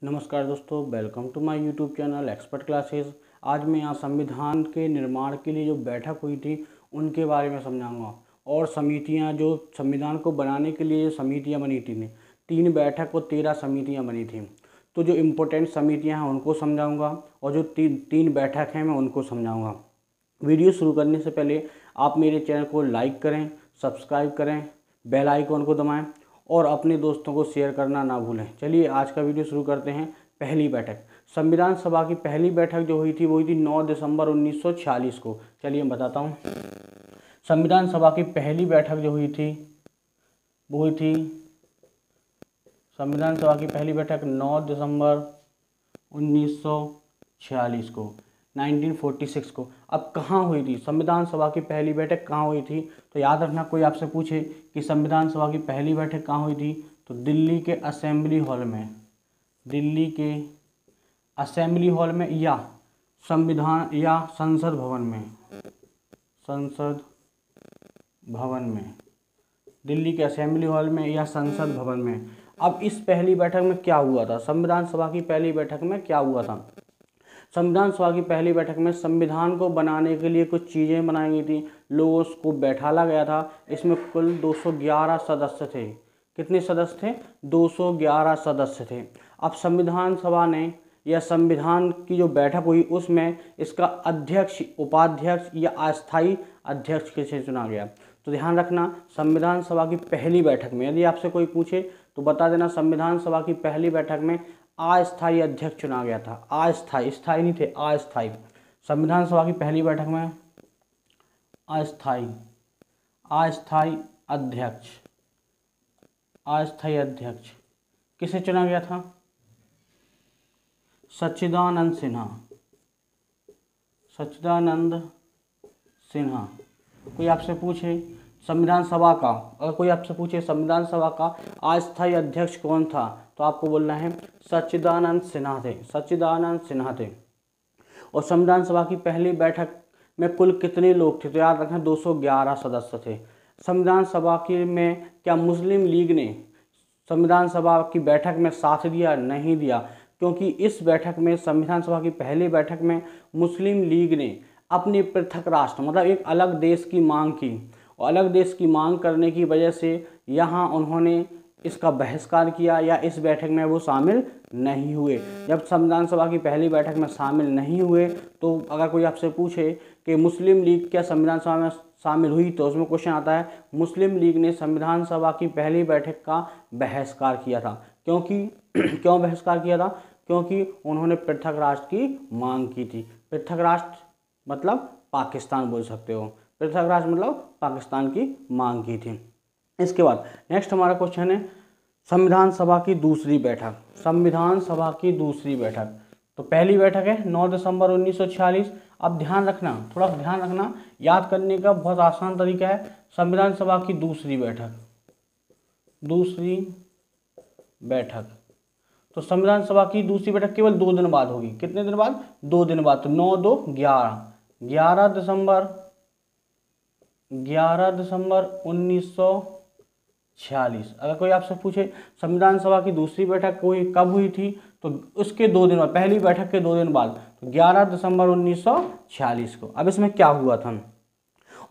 नमस्कार दोस्तों, welcome to my YouTube channel expert classes. आज मैं यहाँ संविधान के निर्माण के लिए जो बैठक हुई थी उनके बारे में समझाऊंगा और समितियाँ जो संविधान को बनाने के लिए जो समितियाँ बनी थी, 3 बैठक और 13 समितियाँ बनी थी। तो जो इम्पोर्टेंट समितियाँ हैं उनको समझाऊँगा और जो तीन बैठक हैं मैं उनको समझाऊँगा। वीडियो शुरू करने से पहले आप मेरे चैनल को लाइक करें, सब्सक्राइब करें, बेल आइकॉन को दबाएं और अपने दोस्तों को शेयर करना ना भूलें। चलिए आज का वीडियो शुरू करते हैं। पहली बैठक, संविधान सभा की पहली बैठक जो हुई थी वो हुई थी 9 दिसंबर 1946 को। चलिए मैं बताता हूँ। संविधान सभा की पहली बैठक जो हुई थी वो हुई थी संविधान सभा की पहली बैठक 9 दिसंबर 1946 को, 1946 को। अब कहाँ हुई थी संविधान सभा की पहली बैठक, कहाँ हुई थी? तो याद रखना, कोई आपसे पूछे कि संविधान सभा की पहली बैठक कहाँ हुई थी तो दिल्ली के असेंबली हॉल में, दिल्ली के असेंबली हॉल में या संविधान या संसद भवन में, संसद भवन में, दिल्ली के असेंबली हॉल में या संसद भवन में। अब इस पहली बैठक में क्या हुआ था? संविधान सभा की पहली बैठक में क्या हुआ था? संविधान सभा की पहली बैठक में संविधान को बनाने के लिए कुछ चीज़ें बनाई गई थी, लोगों को बैठाला गया था। इसमें कुल 211 सदस्य थे। कितने सदस्य थे? 211 सदस्य थे। अब संविधान सभा ने या संविधान की जो बैठक हुई उसमें इसका अध्यक्ष, उपाध्यक्ष या अस्थायी अध्यक्ष किसे चुना गया? तो ध्यान रखना, संविधान सभा की पहली बैठक में यदि आपसे कोई पूछे तो बता देना संविधान सभा की पहली बैठक में अस्थायी अध्यक्ष चुना गया था। अस्थायी, स्थायी नहीं थे, अस्थायी। संविधान सभा की पहली बैठक में अस्थायी अध्यक्ष, अस्थायी अध्यक्ष किसे चुना गया था? सच्चिदानंद सिन्हा, सच्चिदानंद सिन्हा। कोई आपसे पूछे संविधान सभा का, अगर कोई आपसे पूछे संविधान सभा का अस्थायी अध्यक्ष कौन था तो आपको बोलना है सच्चिदानंद सिन्हा थे, सच्चिदानंद सिन्हा थे। और संविधान सभा की पहली बैठक में कुल कितने लोग थे? तो याद रखना 211 सदस्य थे। संविधान सभा की में क्या मुस्लिम लीग ने संविधान सभा की बैठक में साथ दिया? नहीं दिया, क्योंकि इस बैठक में, संविधान सभा की पहली बैठक में मुस्लिम लीग ने अपनी पृथक राष्ट्र मतलब एक अलग देश की मांग की और अलग देश की मांग करने की वजह से यहाँ उन्होंने इसका बहिष्कार किया या इस बैठक में वो शामिल नहीं हुए। जब संविधान सभा की पहली बैठक में शामिल नहीं हुए तो अगर कोई आपसे पूछे कि मुस्लिम लीग क्या संविधान सभा में शामिल हुई तो उसमें क्वेश्चन आता है मुस्लिम लीग ने संविधान सभा की पहली बैठक का बहिष्कार किया था। क्योंकि क्यों बहिष्कार किया था? क्योंकि उन्होंने पृथक राष्ट्र की मांग की थी। पृथक राष्ट्र मतलब पाकिस्तान बोल सकते हो, पृथक राष्ट्र मतलब पाकिस्तान की मांग की थी। इसके बाद नेक्स्ट हमारा क्वेश्चन है संविधान सभा की दूसरी बैठक। संविधान सभा की दूसरी बैठक, तो पहली बैठक है 9 दिसंबर 1946। अब ध्यान रखना, थोड़ा ध्यान रखना, याद करने का बहुत आसान तरीका है। संविधान सभा की दूसरी बैठक, दूसरी बैठक, तो संविधान सभा की दूसरी बैठक केवल 2 दिन बाद होगी। कितने दिन बाद? 2 दिन बाद। तो 9, 2, 11, 11 दिसंबर 1946। अगर कोई आपसे पूछे संविधान सभा की दूसरी बैठक कब हुई थी तो उसके 2 दिन बाद, पहली बैठक के 2 दिन बाद, तो 11 दिसंबर 1946 को। अब इसमें क्या हुआ था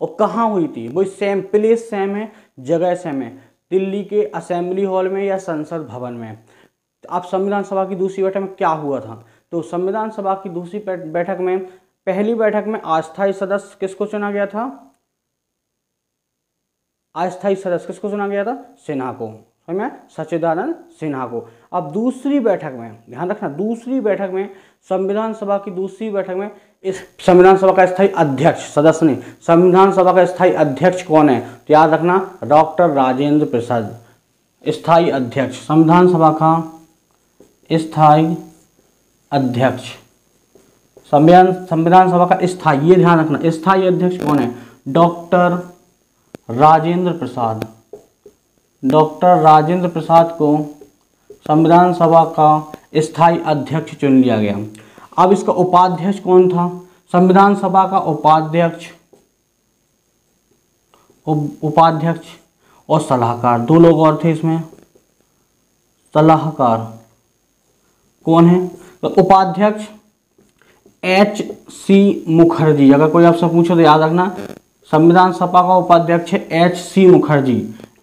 और कहाँ हुई थी? वही सेम, प्लेस सेम है, जगह सेम है, दिल्ली के असेंबली हॉल में या संसद भवन में। अब संविधान सभा की दूसरी बैठक में क्या हुआ था? तो संविधान सभा की दूसरी बैठक में, पहली बैठक में अस्थायी सदस्य किसको चुना गया था? अस्थायी सदस्य किसको चुना गया था? सिन्हा को, समझ में? सच्चिदानंद सिन्हा को। अब दूसरी बैठक में ध्यान रखना, दूसरी बैठक में, संविधान सभा की दूसरी बैठक में इस संविधान सभा का स्थायी अध्यक्ष, सदस्य नहीं, संविधान सभा का स्थायी अध्यक्ष कौन है? तो याद रखना डॉक्टर राजेंद्र प्रसाद, स्थायी अध्यक्ष, संविधान सभा का स्थायी अध्यक्ष, संविधान सभा का स्थायी, ये ध्यान रखना, स्थायी अध्यक्ष कौन है? डॉक्टर राजेंद्र प्रसाद। डॉक्टर राजेंद्र प्रसाद को संविधान सभा का स्थायी अध्यक्ष चुन लिया गया। अब इसका उपाध्यक्ष कौन था? संविधान सभा का उपाध्यक्ष, उपाध्यक्ष और सलाहकार, 2 लोग और थे इसमें। सलाहकार कौन है? तो उपाध्यक्ष एच सी मुखर्जी। अगर कोई आपसे पूछो तो याद रखना संविधान सभा का उपाध्यक्ष है H C Mukherjee,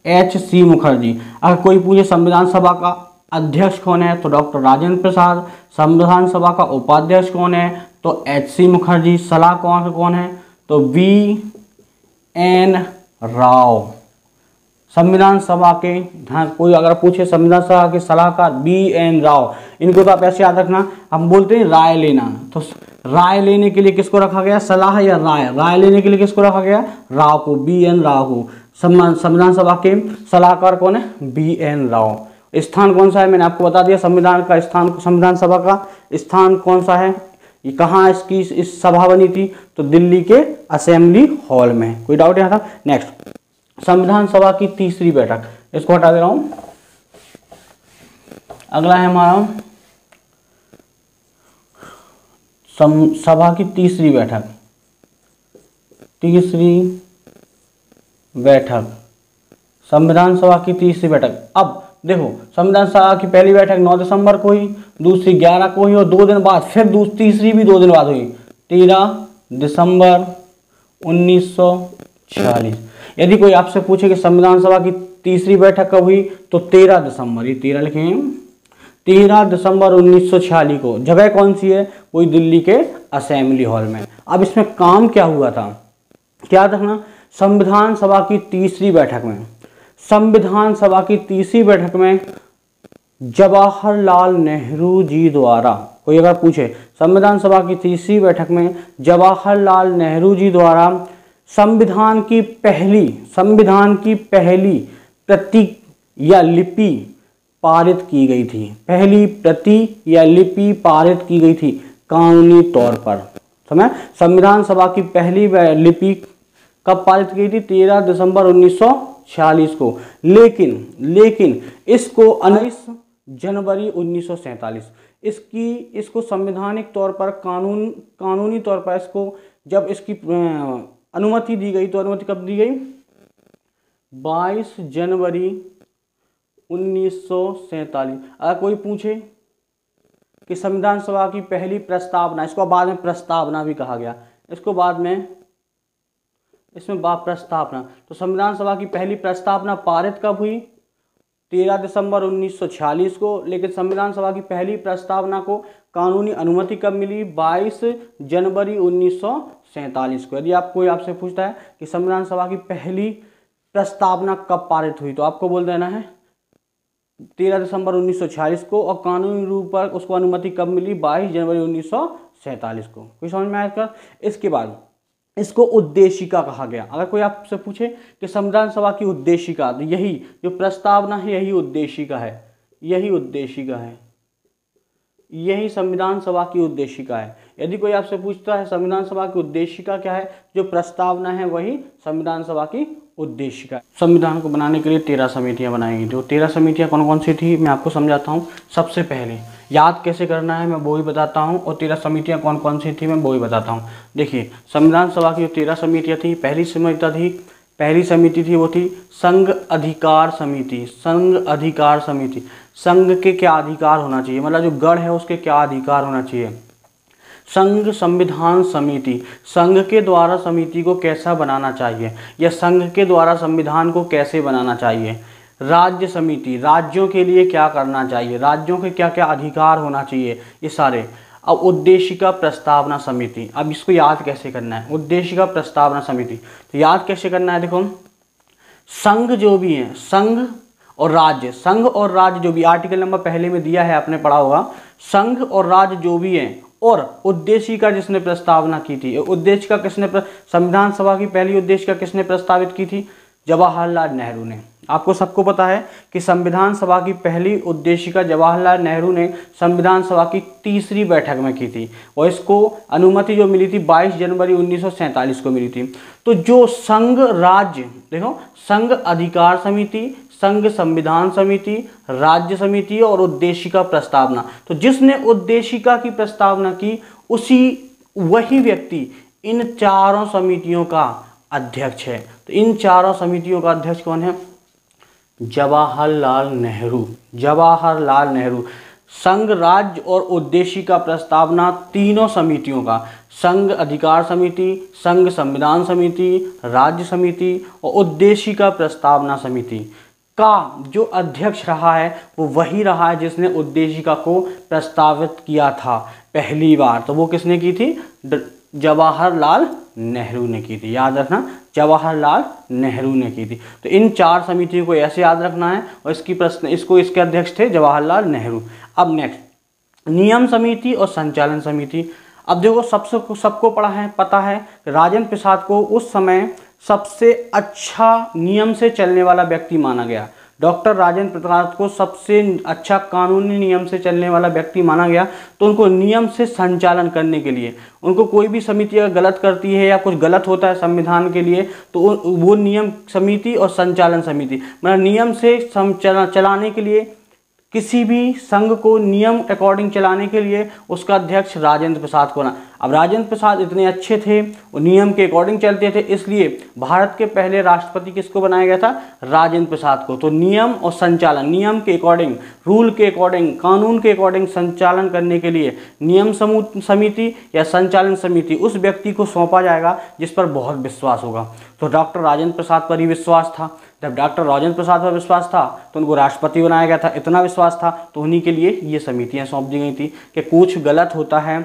H C Mukherjee. अगर कोई पूछे संविधान सभा का अध्यक्ष कौन है तो डॉक्टर राजेंद्र प्रसाद। संविधान सभा का उपाध्यक्ष कौन है तो एच सी मुखर्जी। सलाहकार कौन है तो वी एन राव। संविधान सभा के, हाँ कोई अगर पूछे संविधान सभा के सलाहकार बी एन राव। इनको तो आप ऐसे याद रखना, हम बोलते हैं राय लेना, तो राय लेने के लिए किसको रखा गया? सलाह या राय? राय लेने के लिए किसको रखा गया? राव को, बी एन राव को। संविधान सभा के सलाहकार कौन है? B N Rao. स्थान कौन सा है? मैंने आपको बता दिया संविधान का स्थान, संविधान सभा का स्थान कौन सा है, ये कहाँ इसकी इस सभा बनी थी तो दिल्ली के असेंबली हॉल में। कोई डाउट यहाँ था? नेक्स्ट, संविधान सभा की तीसरी बैठक, इसको हटा दे रहा हूं। अगला है हमारा सभा की तीसरी बैठक, तीसरी बैठक, संविधान सभा की तीसरी बैठक। अब देखो संविधान सभा की पहली बैठक 9 दिसंबर को हुई, दूसरी 11 को हुई और 2 दिन बाद फिर तीसरी भी 2 दिन बाद हुई, 13 दिसंबर 1946। यदि कोई आपसे पूछे कि संविधान सभा की तीसरी बैठक कब हुई तो 13 दिसंबर, ये 13 लिखेंगे, 13 दिसंबर 1946 को। जगह कौन सी है? वही दिल्ली के असेंबली हॉल में। अब इसमें काम क्या हुआ था, क्या रखना? संविधान सभा की तीसरी बैठक में, संविधान सभा की तीसरी बैठक में जवाहरलाल नेहरू जी द्वारा, कोई अगर पूछे संविधान सभा की तीसरी बैठक में जवाहरलाल नेहरू जी द्वारा संविधान की पहली प्रति या लिपि पारित की गई थी। पहली प्रति या लिपि पारित की गई थी कानूनी तौर पर। समझ? संविधान सभा की पहली लिपि कब पारित की गई थी? 13 दिसंबर 1946 को। लेकिन इसको 19 जनवरी 1947 इसको संवैधानिक तौर पर कानूनी तौर पर इसको जब इसकी अनुमति दी गई तो अनुमति कब दी गई? 22 जनवरी 1947। अगर कोई पूछे कि संविधान सभा की पहली प्रस्तावना, इसको बाद में प्रस्तावना भी कहा गया, इसको बाद में इसमें प्रस्तावना, तो संविधान सभा की पहली प्रस्तावना पारित कब हुई? 13 दिसंबर 1946 को। लेकिन संविधान सभा की पहली प्रस्तावना को कानूनी अनुमति कब मिली? 22 जनवरी 1947 को। यदि आपसे पूछता है कि संविधान सभा की पहली प्रस्तावना कब पारित हुई तो आपको बोल देना है 13 दिसंबर 1946 को, और कानूनी रूप पर उसको अनुमति कब मिली? 22 जनवरी 1947 को। कोई समझ में आया? इसके बाद इसको उद्देशिका कहा गया। अगर कोई आपसे पूछे कि संविधान सभा की उद्देशिका, तो यही जो प्रस्तावना है यही उद्देशिका है, यही उद्देशिका है, यही संविधान सभा की उद्देशिका है। यदि कोई आपसे पूछता है संविधान सभा की उद्देशिका क्या है, जो प्रस्तावना है वही संविधान सभा की उद्देशिका है। संविधान को बनाने के लिए 13 समितियां बनाई गई थी। 13 समितियां कौन कौन सी थी मैं आपको समझाता हूँ। सबसे पहले याद कैसे करना है मैं वो ही बताता हूँ, और 13 समितियां कौन कौन सी थी मैं वो ही बताता हूँ। देखिए संविधान सभा की जो 13 समितियां थी, पहली समिति थी वो थी संघ अधिकार समिति। संघ अधिकार समिति, संघ के क्या अधिकार होना चाहिए, मतलब जो गढ़ है उसके क्या अधिकार होना चाहिए। संघ संविधान समिति, संघ के द्वारा समिति को कैसा बनाना चाहिए, या संघ के द्वारा संविधान को कैसे बनाना चाहिए। राज्य समिति, राज्यों के लिए क्या करना चाहिए, राज्यों के क्या क्या अधिकार होना चाहिए, ये सारे। अब उद्देशिका प्रस्तावना समिति, अब इसको याद कैसे करना है, उद्देशिका प्रस्तावना समिति, तो याद कैसे करना है। देखो संघ जो भी है, संघ और राज्य, संघ और राज्य जो भी, आर्टिकल नंबर पहले में दिया है आपने पढ़ा होगा, संघ और राज्य जो भी है, और उद्देशिका जिसने प्रस्तावना की थी, उद्देशिका किसने, संविधान सभा की पहली उद्देशिका किसने प्रस्तावित की थी? जवाहरलाल नेहरू ने। आपको सबको पता है कि संविधान सभा की पहली उद्देशिका जवाहरलाल नेहरू ने संविधान सभा की तीसरी बैठक में की थी, और इसको अनुमति जो मिली थी 22 जनवरी 1947 को मिली थी। तो जो संघ राज्य, देखो संघ अधिकार समिति, संघ संविधान समिति, राज्य समिति और उद्देशिका प्रस्तावना, तो जिसने उद्देशिका की प्रस्तावना की वही व्यक्ति इन चारों समितियों का अध्यक्ष है। तो इन चारों समितियों का अध्यक्ष कौन है? जवाहरलाल नेहरू। जवाहरलाल नेहरू। संघ, राज्य और उद्देशिका प्रस्तावना तीनों समितियों का, संघ अधिकार समिति, संघ संविधान समिति, राज्य समिति और उद्देशिका प्रस्तावना समिति का जो अध्यक्ष रहा है वो वही रहा है जिसने उद्देशिका को प्रस्तावित किया था पहली बार। तो वो किसने की थी? जवाहरलाल नेहरू ने की थी। याद रखना, जवाहरलाल नेहरू ने की थी। तो इन 4 समितियों को ऐसे याद रखना है और इसके अध्यक्ष थे जवाहरलाल नेहरू। अब नेक्स्ट, नियम समिति और संचालन समिति। अब देखो, सबको पता है राजेंद्र प्रसाद को उस समय सबसे अच्छा नियम से चलने वाला व्यक्ति माना गया। डॉक्टर राजेंद्र प्रसाद को सबसे अच्छा कानूनी नियम से चलने वाला व्यक्ति माना गया। तो उनको नियम से संचालन करने के लिए, उनको कोई भी समिति अगर गलत करती है या कुछ गलत होता है संविधान के लिए, तो वो नियम समिति और संचालन समिति, मतलब नियम से चलाने के लिए, किसी भी संघ को नियम अकॉर्डिंग चलाने के लिए उसका अध्यक्ष राजेंद्र प्रसाद को ना। अब राजेंद्र प्रसाद इतने अच्छे थे, वो नियम के अकॉर्डिंग चलते थे, इसलिए भारत के पहले राष्ट्रपति किसको बनाया गया था? राजेंद्र प्रसाद को। तो नियम और संचालन, नियम के अकॉर्डिंग, रूल के अकॉर्डिंग, कानून के अकॉर्डिंग संचालन करने के लिए नियम समिति या संचालन समिति उस व्यक्ति को सौंपा जाएगा जिस पर बहुत विश्वास होगा। तो डॉक्टर राजेंद्र प्रसाद पर ही विश्वास था। जब डॉक्टर राजेंद्र प्रसाद पर विश्वास था तो उनको राष्ट्रपति बनाया गया था। इतना विश्वास था तो उन्हीं के लिए ये समितियां सौंप दी गई थी कि कुछ गलत होता है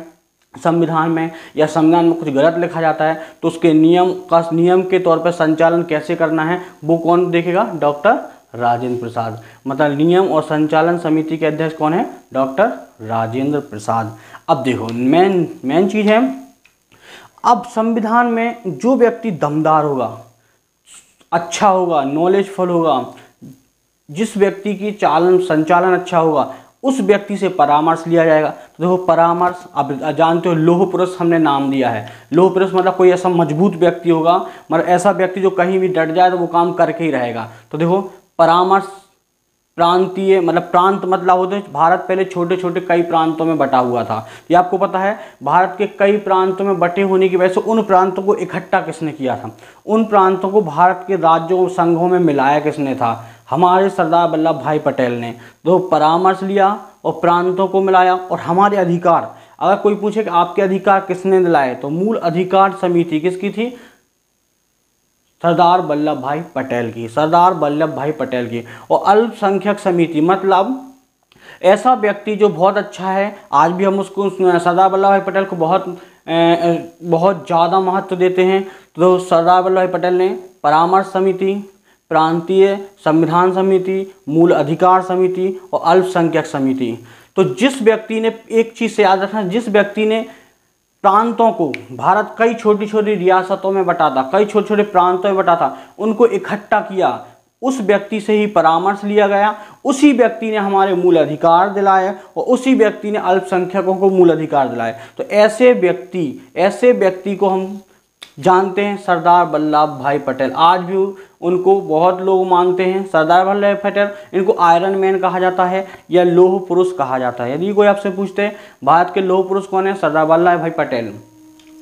संविधान में या संविधान में कुछ गलत लिखा जाता है तो उसके नियम के तौर पर संचालन कैसे करना है वो कौन देखेगा? डॉक्टर राजेंद्र प्रसाद। मतलब नियम और संचालन समिति के अध्यक्ष कौन है? डॉक्टर राजेंद्र प्रसाद। अब देखो, मेन चीज है, अब संविधान में जो व्यक्ति दमदार होगा, अच्छा होगा, नॉलेजफुल होगा, जिस व्यक्ति की संचालन अच्छा होगा, उस व्यक्ति से परामर्श लिया जाएगा। तो देखो, परामर्श आप जानते हो, लौह पुरुष हमने नाम दिया है। लौह पुरुष मतलब कोई ऐसा मजबूत व्यक्ति होगा, मतलब ऐसा व्यक्ति जो कहीं भी डट जाए तो वो काम करके ही रहेगा। तो देखो, परामर्श प्रांतीय, मतलब प्रांत मतलब होते हैं, भारत पहले छोटे छोटे कई प्रांतों में बटा हुआ था। ये आपको पता है, भारत के कई प्रांतों में बटे होने की वजह से उन प्रांतों को इकट्ठा किसने किया था? उन प्रांतों को भारत के राज्यों संघों में मिलाया किसने था? हमारे सरदार वल्लभ भाई पटेल ने। तो परामर्श लिया और प्रांतों को मिलाया। और हमारे अधिकार, अगर कोई पूछे कि आपके अधिकार किसने दिलाए, तो मूल अधिकार समिति किसकी थी? सरदार वल्लभ भाई पटेल की, सरदार वल्लभ भाई पटेल की। और अल्पसंख्यक समिति मतलब ऐसा व्यक्ति जो बहुत अच्छा है, आज भी हम उसको, सरदार वल्लभ भाई पटेल को बहुत ज़्यादा महत्व देते हैं। तो सरदार वल्लभ भाई पटेल ने परामर्श समिति, प्रांतीय संविधान समिति, मूल अधिकार समिति और अल्पसंख्यक समिति। तो जिस व्यक्ति ने, एक चीज़ से याद रखना, जिस व्यक्ति ने प्रांतों को, भारत कई छोटी छोटी रियासतों में बटा था, कई छोटे छोटे प्रांतों में बटा था, उनको इकट्ठा किया, उस व्यक्ति से ही परामर्श लिया गया, उसी व्यक्ति ने हमारे मूल अधिकार दिलाए और उसी व्यक्ति ने अल्पसंख्यकों को मूल अधिकार दिलाए। तो ऐसे व्यक्ति को हम जानते हैं सरदार वल्लभ भाई पटेल। आज भी उनको बहुत लोग मानते हैं। सरदार वल्लभ भाई पटेल, इनको आयरन मैन कहा जाता है या लौह पुरुष कहा जाता है। यदि कोई आपसे पूछते हैं भारत के लौह पुरुष कौन है, सरदार वल्लभ भाई पटेल।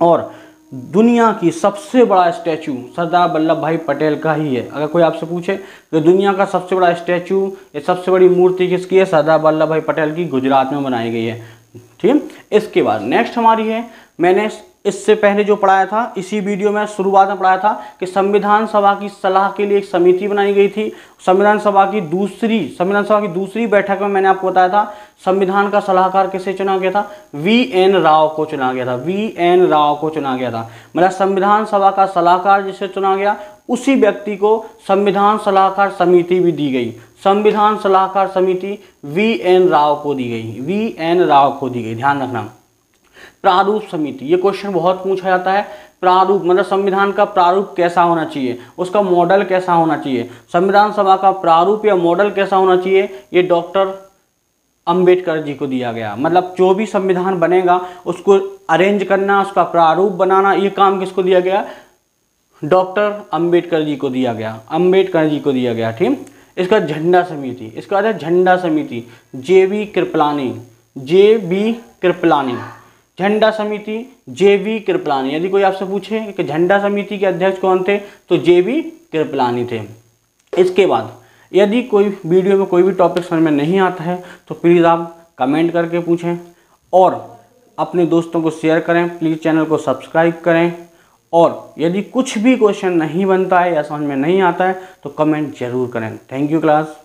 और दुनिया की सबसे बड़ा स्टैचू सरदार वल्लभ भाई पटेल का ही है। अगर कोई आपसे पूछे कि दुनिया का सबसे बड़ा स्टैचू या सबसे बड़ी मूर्ति किसकी है, सरदार वल्लभ भाई पटेल की, गुजरात में बनाई गई है। ठीक। इसके बाद नेक्स्ट हमारी है, मैंने इससे पहले जो पढ़ाया था, इसी वीडियो में शुरुआत में पढ़ाया था कि संविधान सभा की सलाह के लिए एक समिति बनाई गई थी। संविधान सभा की दूसरी बैठक में मैंने आपको बताया था संविधान का सलाहकार किसे चुना गया था, वी.एन. राव को चुना गया था। वी.एन. राव को चुना गया था। मतलब संविधान सभा का सलाहकार जिसे चुना गया, उसी व्यक्ति को संविधान सलाहकार समिति भी दी गई। संविधान सलाहकार समिति वी.एन. राव को दी गई, वी.एन. राव को दी गई। ध्यान रखना। प्रारूप समिति, ये क्वेश्चन बहुत पूछा जाता है। प्रारूप मतलब संविधान का प्रारूप कैसा होना चाहिए, उसका मॉडल कैसा होना चाहिए, संविधान सभा का प्रारूप या मॉडल कैसा होना चाहिए, ये डॉक्टर अंबेडकर जी को दिया गया। मतलब जो भी संविधान बनेगा उसको अरेंज करना, उसका प्रारूप बनाना, ये काम किसको दिया गया, डॉक्टर अंबेडकर जी को दिया गया, अंबेडकर जी को दिया गया। ठीक। इसका झंडा समिति, इसका झंडा समिति जे.बी. कृपलानी, जे.बी. कृपलानी, झंडा समिति जे.बी. कृपलानी। यदि कोई आपसे पूछे कि झंडा समिति के अध्यक्ष कौन थे, तो जे.बी. कृपलानी थे। इसके बाद यदि कोई वीडियो में कोई भी टॉपिक समझ में नहीं आता है तो प्लीज़ आप कमेंट करके पूछें और अपने दोस्तों को शेयर करें। प्लीज़ चैनल को सब्सक्राइब करें और यदि कुछ भी क्वेश्चन नहीं बनता है या समझ में नहीं आता है तो कमेंट जरूर करें। Thank you class.